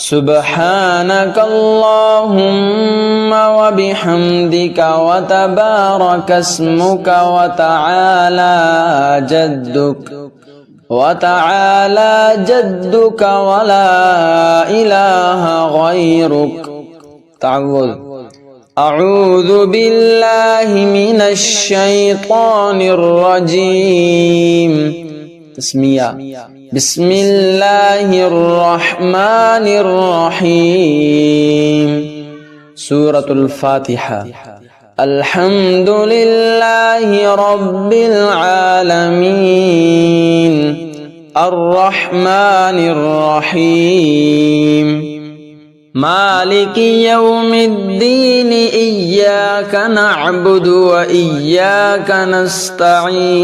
سبحانك اللهم وبحمدك وتبارك اسمك وتعالى جدك ولا إله غيرك. تعوذ. أعوذ بالله من الشيطان الرجيم. تسمية. بسم الله الرحمن الرحيم. سورة الفاتحة. الحمد لله رب العالمين الرحمن الرحيم مالك يوم الدين إياك نعبد وإياك نستعين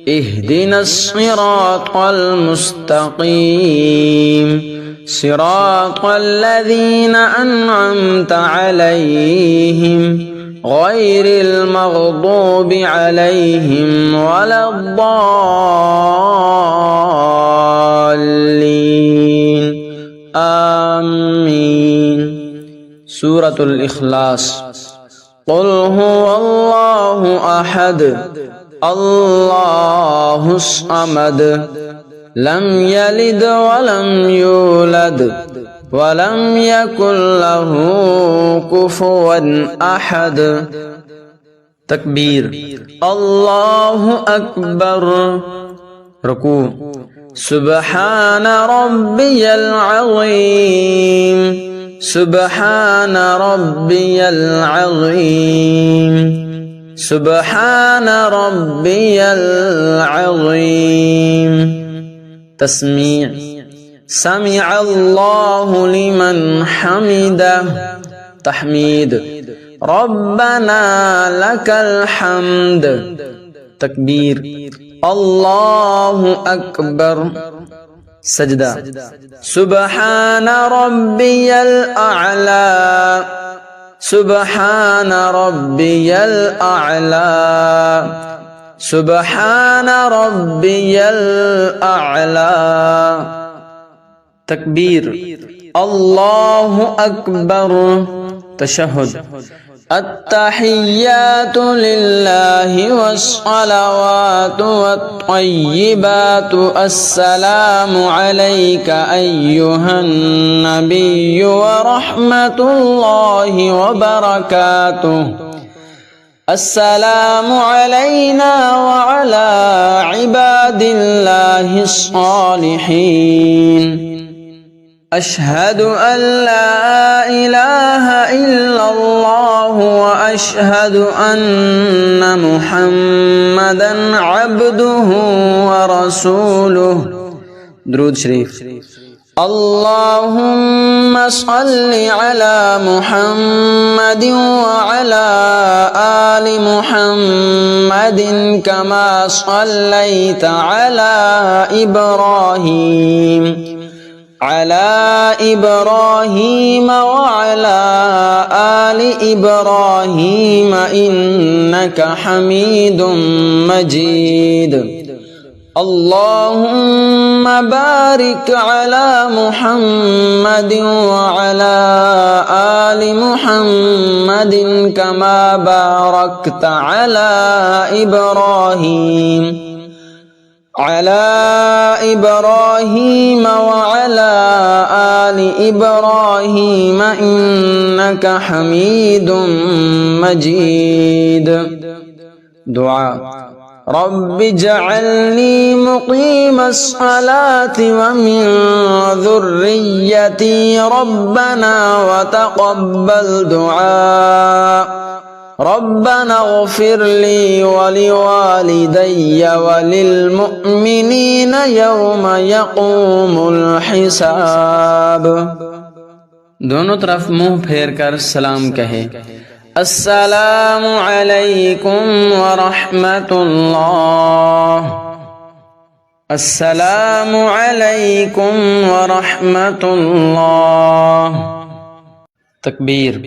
اهدنا الصراط المستقيم صراط الذين أنعمت عليهم غير المغضوب عليهم ولا الضالين آمين. سورة الإخلاص. قل هو الله أحد الله الصمد لم يلد ولم يولد ولم يكن له كفوا أحد. تكبير. الله أكبر. ركوع. سبحان ربي العظيم سبحان ربي العظيم سبحان ربي العظيم. تسميع. سمع الله لمن حمده. تحميد. ربنا لك الحمد. تكبير. الله أكبر. سجدة. سبحان ربي الأعلى سبحان ربي الأعلى سبحان ربي الأعلى. تكبير. الله أكبر. تشهد. التحيات لله والصلوات والطيبات السلام عليك أيها النبي ورحمة الله وبركاته. السلام علينا وعلى عباد الله الصالحين. أشهد أن لا إله إلا الله وأشهد أن محمدا عبده ورسوله. درود شريف. اللهم صل على محمد وعلى آل محمد كما صليت على إبراهيم وعلى آل إبراهيم إنك حميد مجيد. اللهم بارك على محمد وعلى آل محمد كما باركت على إبراهيم وعلى آل إبراهيم إنك حميد مجيد. دعاء. رب اجعلني مقيم الصلاة ومن ذريتي ربنا وتقبل دعاء. ربنا اغفر لي ولوالدي وللمؤمنين يوم يقوم الحساب. दोनों तरफ मुंह फेर कर सलाम कहे. अस्सलामु अलैकुम व रहमतुल्लाह. अस्सलामु अलैकुम व रहमतुल्लाह. तकबीर.